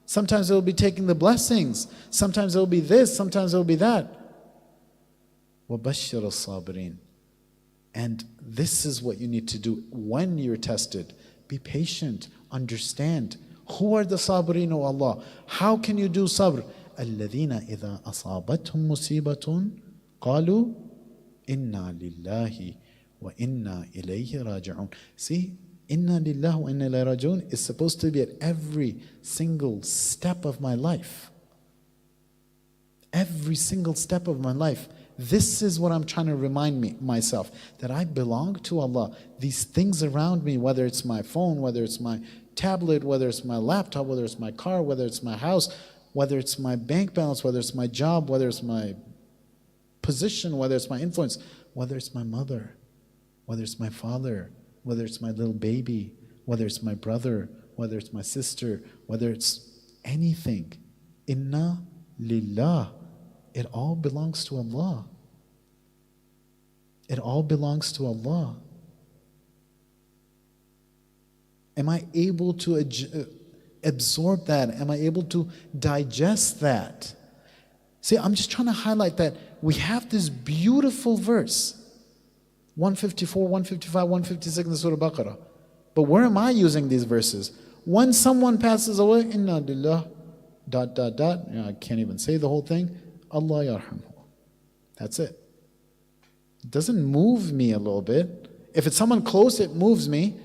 Sometimes it will be taking the blessings. Sometimes it will be this. Sometimes it will be that. وَبَشِّرَ الصَّابِرِينَ. And this is what you need to do when you're tested. Be patient. Understand. Who are the sabirin, O Allah? How can you do sabr? الَّذِينَ إِذَا أَصَابَتْهُمْ مُصِيبَةٌ قَالُوا Inna lillahi wa inna ilayhi raji'un. See, inna lillahi wa inna ilayhi raji'un is supposed to be at every single step of my life. Every single step of my life. This is what I'm trying to remind myself, that I belong to Allah. These things around me, whether it's my phone, whether it's my tablet, whether it's my laptop, whether it's my car, whether it's my house, whether it's my bank balance, whether it's my job, whether it's my position, whether it's my influence, whether it's my mother, whether it's my father, whether it's my little baby, whether it's my brother, whether it's my sister, whether it's anything. Inna lillah. It all belongs to Allah. It all belongs to Allah. Am I able to absorb that? Am I able to digest that? See, I'm just trying to highlight that we have this beautiful verse, 154, 155, 156 in the Surah Baqarah. But where am I using these verses? When someone passes away, inna lillah, ... I can't even say the whole thing. Allah yarhamhu. That's it. It doesn't move me a little bit. If it's someone close, it moves me.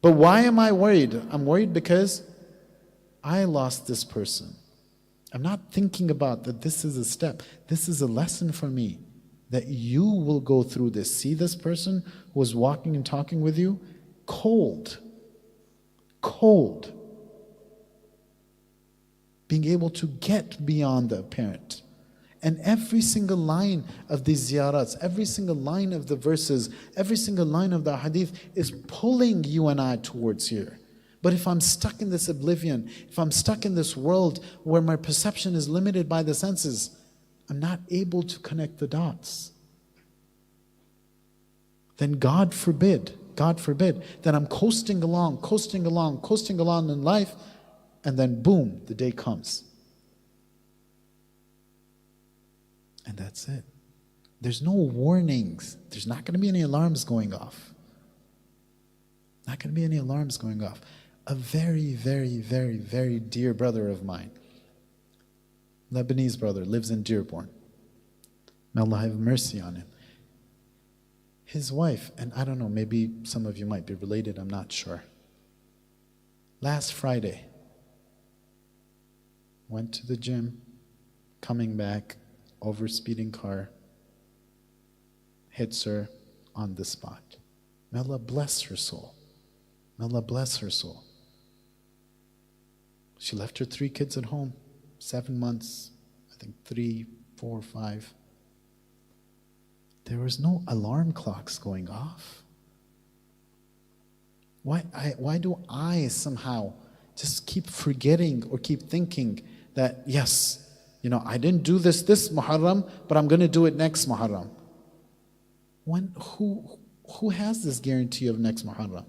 But why am I worried? I'm worried because I lost this person. I'm not thinking about that this is a step. This is a lesson for me, that you will go through this. See this person who was walking and talking with you? Cold. Cold. Being able to get beyond the apparent. And every single line of these ziyarats, every single line of the verses, every single line of the hadith is pulling you and I towards here. But if I'm stuck in this oblivion, if I'm stuck in this world where my perception is limited by the senses, I'm not able to connect the dots. Then God forbid that I'm coasting along in life, and then boom, the day comes. That's it. There's no warnings. There's not going to be any alarms going off. Not going to be any alarms going off. A very, very, very, very dear brother of mine, Lebanese brother, lives in Dearborn. May Allah have mercy on him. His wife, and I don't know, maybe some of you might be related, I'm not sure. Last Friday, went to the gym, coming back, over-speeding car, hits her on the spot. May Allah bless her soul. May Allah bless her soul. She left her 3 kids at home, 7 months, I think 3, 4, 5. There was no alarm clocks going off. Why do I somehow just keep forgetting or keep thinking that, yes, I didn't do this Muharram, but I'm going to do it next Muharram? Who has this guarantee of next Muharram?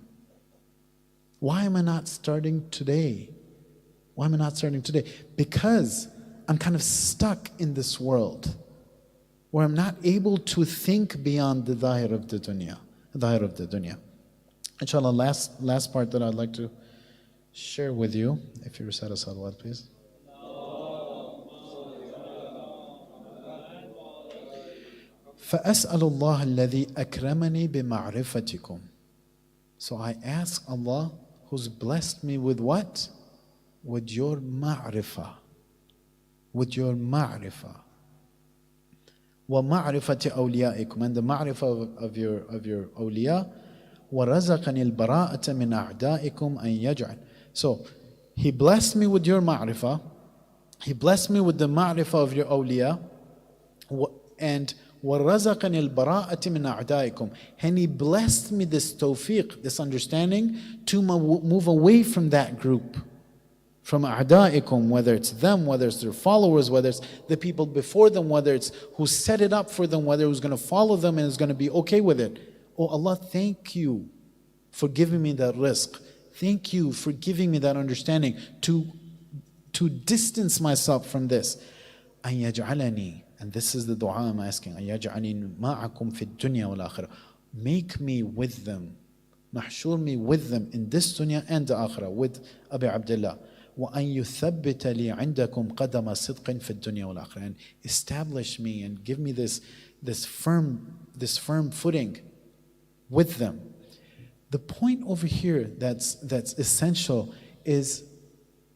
Why am I not starting today? Why am I not starting today? Because I'm kind of stuck in this world where I'm not able to think beyond the dhahir of the dunya. Inshallah, last part that I'd like to share with you, if you recite a salawat, please. فَأَسْأَلُ اللَّهَ الَّذِي أَكْرَمَنِي بِمَعْرِفَتِكُمْ. So I ask Allah, who's blessed me with what? With your ma'rifah. With your ma'rifah. وَمَعْرِفَةِ أَوْلِيَائِكُمْ. And the ma'rifah of your awliya. وَرَزَقَنِي الْبَرَاءَةَ مِنْ أَعْدَائِكُمْ أَنْ يَجْعَلْ. So He blessed me with your ma'rifah. He blessed me with the ma'rifah of your awliya. And وَرَزَقَنِي الْبَرَاءَةِ مِنْ أَعْدَائِكُمْ. And He blessed me this tawfiq, this understanding, to move away from that group. From a'da'ikum, whether it's them, whether it's their followers, whether it's the people before them, whether it's who set it up for them, whether who's going to follow them and is going to be okay with it. Oh Allah, thank you for giving me that rizq. Thank you for giving me that understanding to distance myself from this. أَن يَجْعَلَنِي, and this is the dua I'm asking, أَن يَجْعَلِي مَعَكُمْ فِي الدُّنْيا وَالْآخِرَةِ. Make me with them, mahshur me with them in this dunya and the akhirah, with Abi Abdullah. وَأَن يُثَبِّتَ لِي عِنْدَكُمْ قَدَمَ صِدْقٍ فِي الدُّنْيا وَالْآخِرَةِ. And establish me and give me this firm footing with them. The point over here that's essential is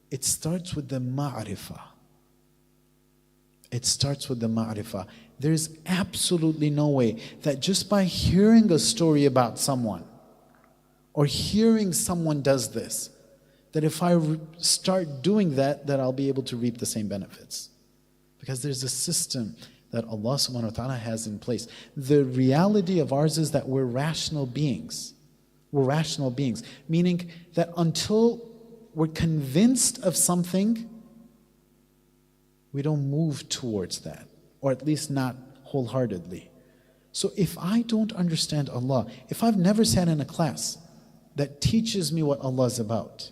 it starts with the ma'rifah. It starts with the ma'rifah. There's absolutely no way that just by hearing a story about someone or hearing someone does this, that if I start doing that I'll be able to reap the same benefits. Because there's a system that Allah subhanahu wa ta'ala has in place. The reality of ours is that we're rational beings. We're rational beings. Meaning that until we're convinced of something, we don't move towards that. Or at least not wholeheartedly. So if I don't understand Allah, if I've never sat in a class that teaches me what Allah is about,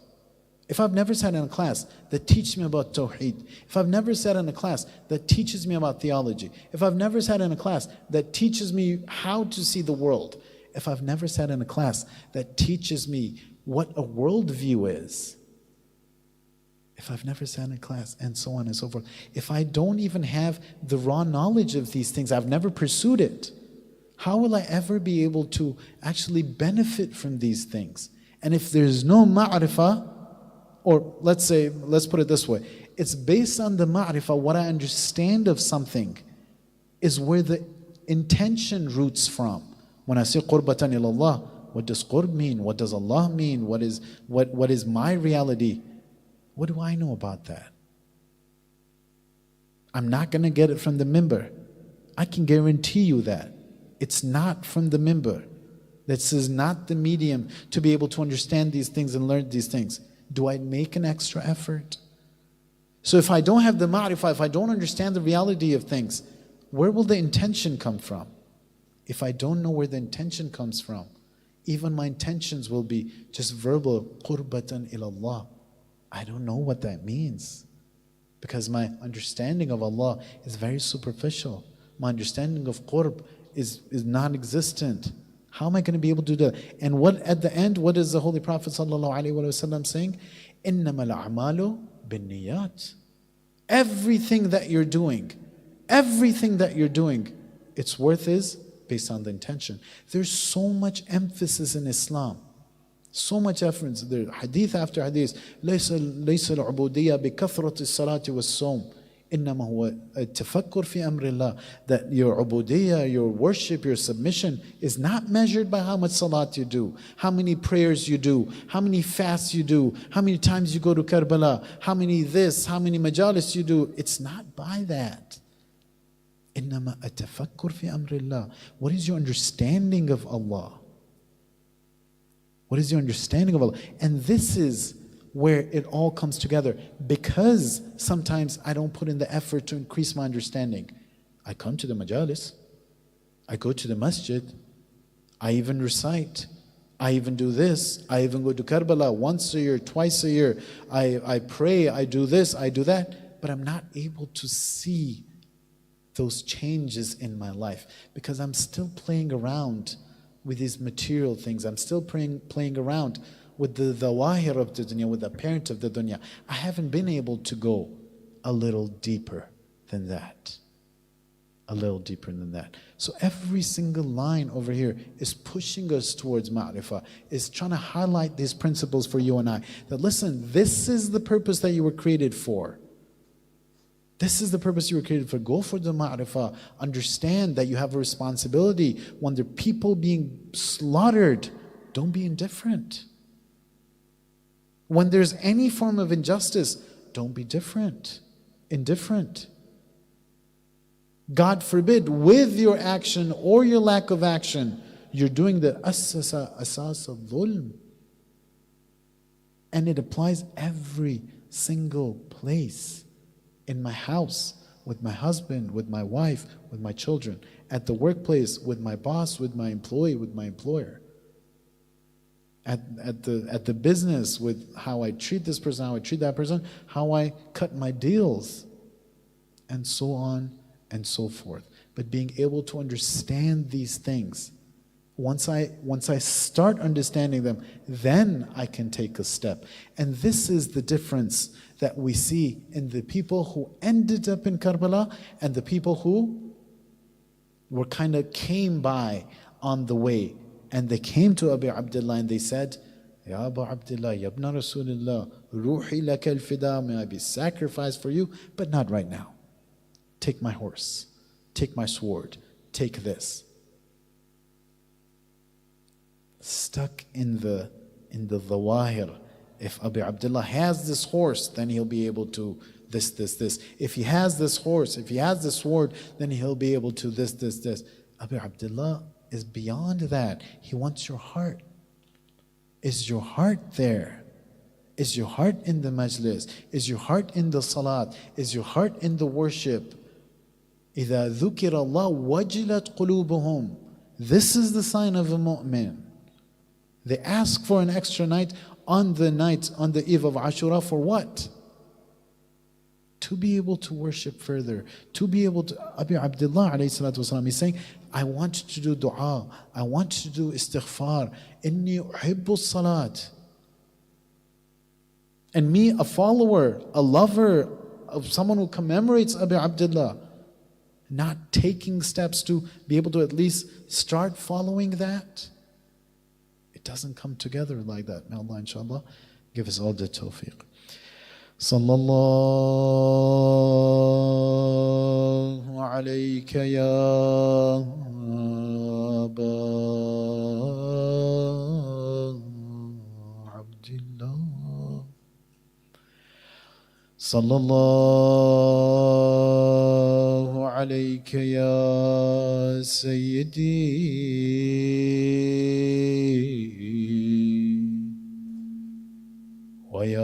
if I've never sat in a class that teaches me about Tawheed, if I've never sat in a class that teaches me about theology, if I've never sat in a class that teaches me how to see the world, if I've never sat in a class that teaches me what a worldview is, if I've never sat in a class, and so on and so forth, if I don't even have the raw knowledge of these things, I've never pursued it, how will I ever be able to actually benefit from these things? And if there's no ma'rifah, or let's put it this way, it's based on the ma'rifah, what I understand of something is where the intention roots from. When I say qurbatan ilallah, what does qurb mean? What does Allah mean? What is my reality? What do I know about that? I'm not going to get it from the minbar. I can guarantee you that. It's not from the minbar. This is not the medium to be able to understand these things and learn these things. Do I make an extra effort? So if I don't have the ma'rifah, if I don't understand the reality of things, where will the intention come from? If I don't know where the intention comes from, even my intentions will be just verbal, qurbatan ilallah. I don't know what that means because my understanding of Allah is very superficial. My understanding of qurb is non-existent. How am I going to be able to do that? And what at the end, what is the Holy Prophet ﷺ saying? إِنَّمَا الْأَعْمَالُ بِالنِّيَّاتِ. Everything that you're doing, its worth is based on the intention. There's so much emphasis in Islam. So much emphasis. There, hadith after hadith. ليس العبودية بكثرة الصلاة والصوم. إنما هو التفكر في أمر الله. That your ubudiyya, your worship, your submission is not measured by how much salat you do, how many prayers you do, how many fasts you do, how many times you go to Karbala, how many this, how many majalis you do. It's not by that. إنما التفكر في أمر الله. What is your understanding of Allah? What is your understanding of Allah? And this is where it all comes together, because sometimes I don't put in the effort to increase my understanding. I come to the majalis, I go to the masjid, I even recite, I even do this, I even go to Karbala once a year, twice a year, I pray, I do this, I do that, but I'm not able to see those changes in my life because I'm still playing around with these material things. I'm still playing around with the zawahir of the dunya, with the apparent of the dunya. I haven't been able to go a little deeper than that. A little deeper than that. So every single line over here is pushing us towards ma'rifah, is trying to highlight these principles for you and I. That listen, this is the purpose that you were created for. This is the purpose you were created for. Go for the ma'rifah. Understand that you have a responsibility. When there are people being slaughtered, don't be indifferent. When there's any form of injustice, don't be indifferent. God forbid, with your action or your lack of action, you're doing the asas al-dhulm. And it applies every single place. In my house, with my husband, with my wife, with my children, at the workplace, with my boss, with my employee, with my employer, at the business, with how I treat this person, how I treat that person, how I cut my deals, and so on and so forth. But being able to understand these things, once I start understanding them, then I can take a step. And this is the difference that we see in the people who ended up in Karbala and the people who were kind of came by on the way. And they came to Abu Abdullah and they said, Ya Abu Abdullah, Ya Ibn Rasulullah, Ruhi laka al-fida, may I be sacrificed for you, but not right now. Take my horse, take my sword, take this. Stuck in the zawahir. If Abu Abdullah has this horse, then he'll be able to this. If he has this horse, if he has this sword, then he'll be able to this. Abu Abdullah is beyond that. He wants your heart. Is your heart there? Is your heart in the majlis? Is your heart in the salat? Is your heart in the worship? إِذَا ذُكِرَ اللَّهُ وَجِلَتْ قُلُوبُهُمْ. This is the sign of a mu'min. They ask for an extra night on the eve of Ashura for what? To be able to worship further, to be able to. Abu Abdullah alayhi salatu wasalam is saying, I want to do dua, I want to do istighfar, inni uhibbu salat. And me, a follower, a lover of someone who commemorates Abu Abdullah, not taking steps to be able to at least start following that. It doesn't come together like that. May Allah inshallah give us all the tawfiq. Sallallahu alayka ya Aba Abdullah. Sallallahu alayka ya Sayyidi. ويا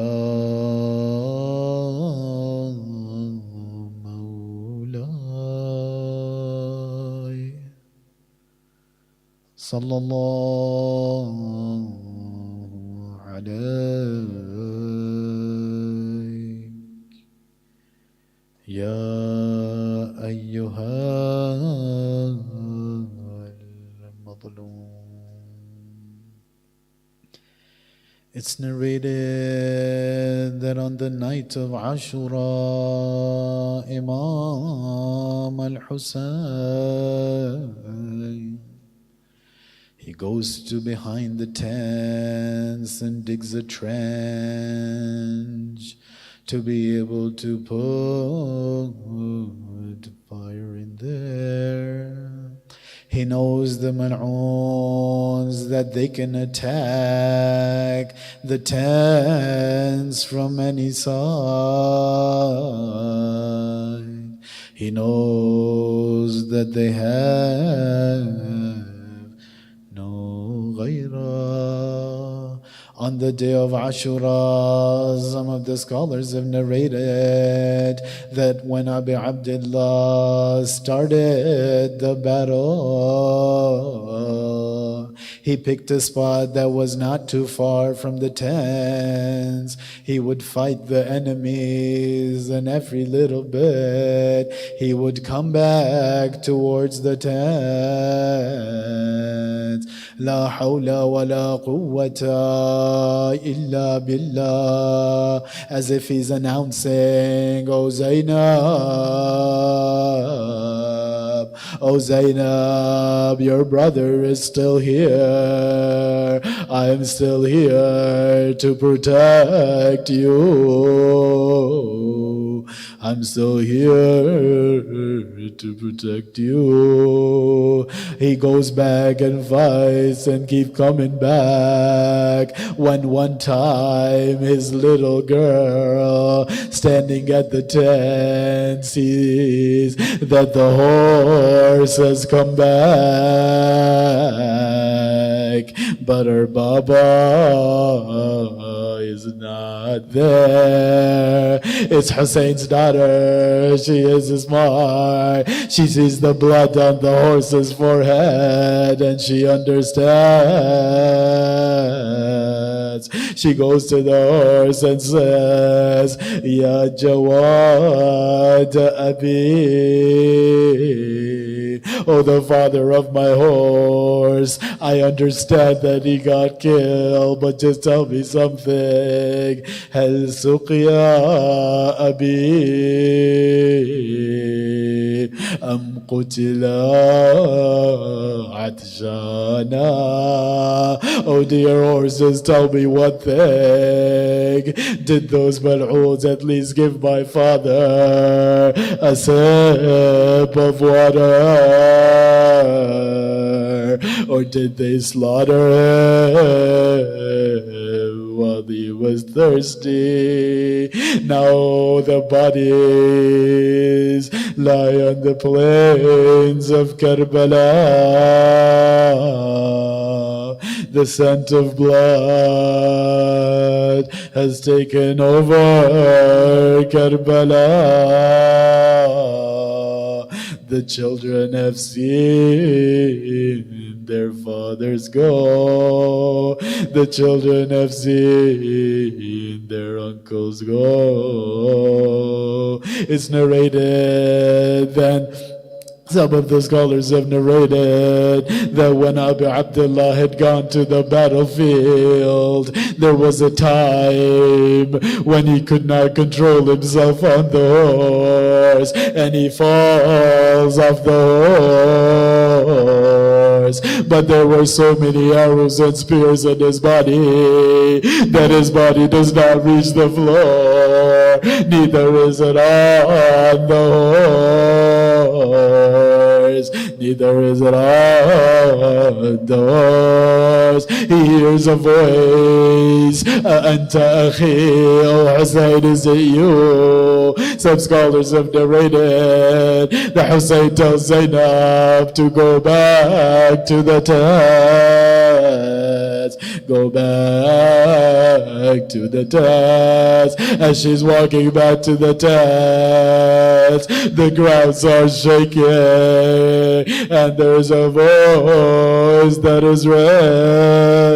مولاي صلى الله عليك يا أيها It's narrated that on the night of Ashura, Imam al-Husayn, he goes to behind the tents and digs a trench to be able to put fire in there. He knows the mal'oons, that they can attack the tents from any side. He knows that they have no ghayrah. On the day of Ashura, some of the scholars have narrated that when Abi Abdullah started the battle, he picked a spot that was not too far from the tents. He would fight the enemies, and every little bit he would come back towards the tents. La hawla wa la quwwata illa billah, as if he's announcing, "Oh Zainab, oh Zainab, your brother is still here. I am still here to protect you. I'm still here to protect you." He goes back and fights and keep coming back. When one time his little girl standing at the tent sees that the horse has come back, but her Baba is not there. It's Hussein's daughter. She is smart. She sees the blood on the horse's forehead and she understands. She goes to the horse and says, "Ya Jawad Abi, oh the father of my horse, I understand that he got killed, but just tell me something. Hal suqya Abi am qutila atshana?" Oh dear horses, tell me one thing. Did those mal'oons at least give my father a sip of water? Or did they slaughter him while he was thirsty? Now the bodies lie on the plains of Karbala. The scent of blood has taken over Karbala. The children have seen their fathers go. The children have seen their uncles go. It's narrated then. Some of the scholars have narrated that when Abu Abdullah had gone to the battlefield, there was a time when he could not control himself on the horse, and he falls off the horse. But there were so many arrows and spears in his body that his body does not reach the floor, neither is it on the horse. Neither is it on the horse. He hears a voice, Anta akhi, oh Hussein, is it you? Some scholars have narrated that Hussein tells Zainab to go back to the tents. Go back to the tents. As she's walking back to the tents, the grounds are shaking, and there's a voice that is raised.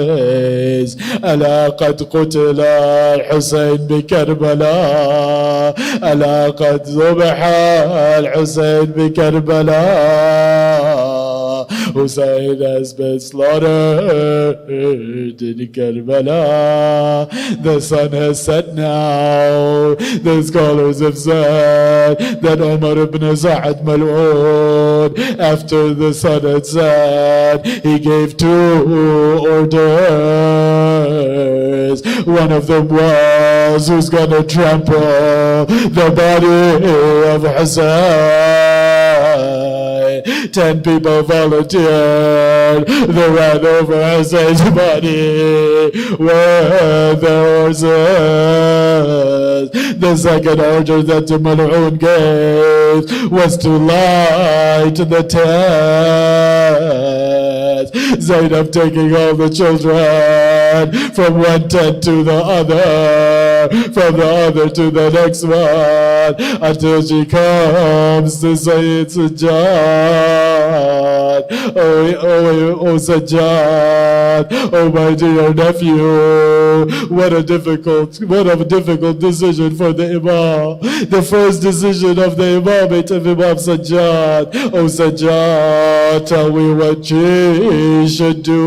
ألا قد قتل الحسين بكربلاء، ألا قد ذبح الحسين بكربلاء. Hussein has been slaughtered in Karbala. The sun has set now. The scholars have said that Umar ibn Sa'ad Mal'ud, after the sun had set, he gave 2 orders. One of them was, who's gonna trample the body of Hussein? 10 people volunteered. They ran over Hussein's body with their horses. The second order that the Mal'un gave was to light the tent. Zainab taking all the children from one tent to the other, from the other to the next one, until she comes to Sayyid Sajjad. Oh Sajjad, oh my dear nephew, what a difficult decision for the Imam. The first decision of the Imamate of Imam Sajjad. Oh Sajjad, tell me what she should do.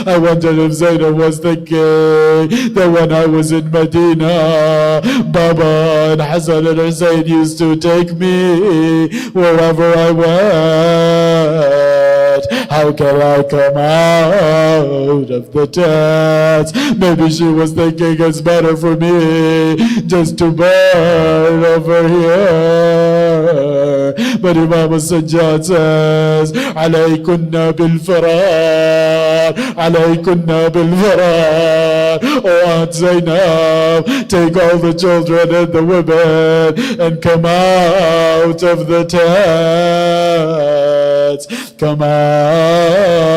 I wondered if Zainab was thinking that when I was in Medina, Baba and Hassan and Hussein used to take me wherever I went. How can I come out of the tent? Maybe she was thinking it's better for me just to burn over here. But Imam Sajjad says, عليكن بالفرار, عليكن بالفرار. Oh Aunt Zainab, take all the children and the women and come out of the tents. Come out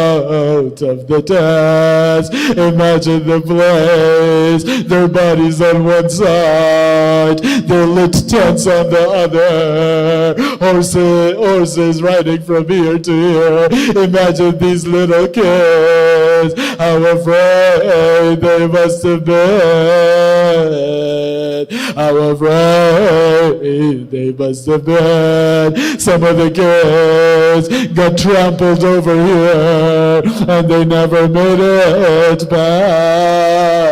of the tents. Imagine the place. Their bodies on one side, their lit tents on the other. Horses riding from here to here. Imagine these little kids. How afraid they must have been. How afraid they must have been. Some of the kids got trampled over here and they never made it past.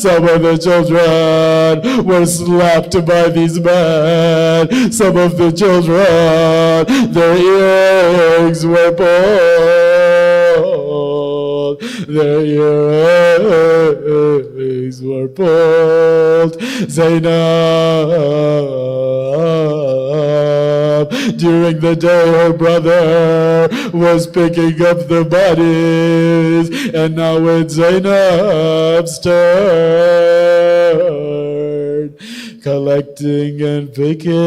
Some of the children were slapped by these men. Some of the children, their earrings were pulled. Their earrings were pulled. Zainab, during the day her brother was picking up the bodies, and now it's Zainab's turn, collecting and picking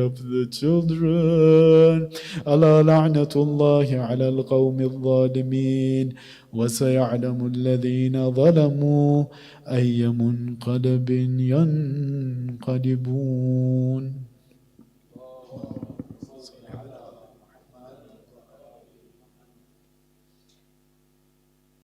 up the children. ألا لعنة الله على القوم الظالمين وسيعلم الذين ظلموا أي منقلب ينقلبون.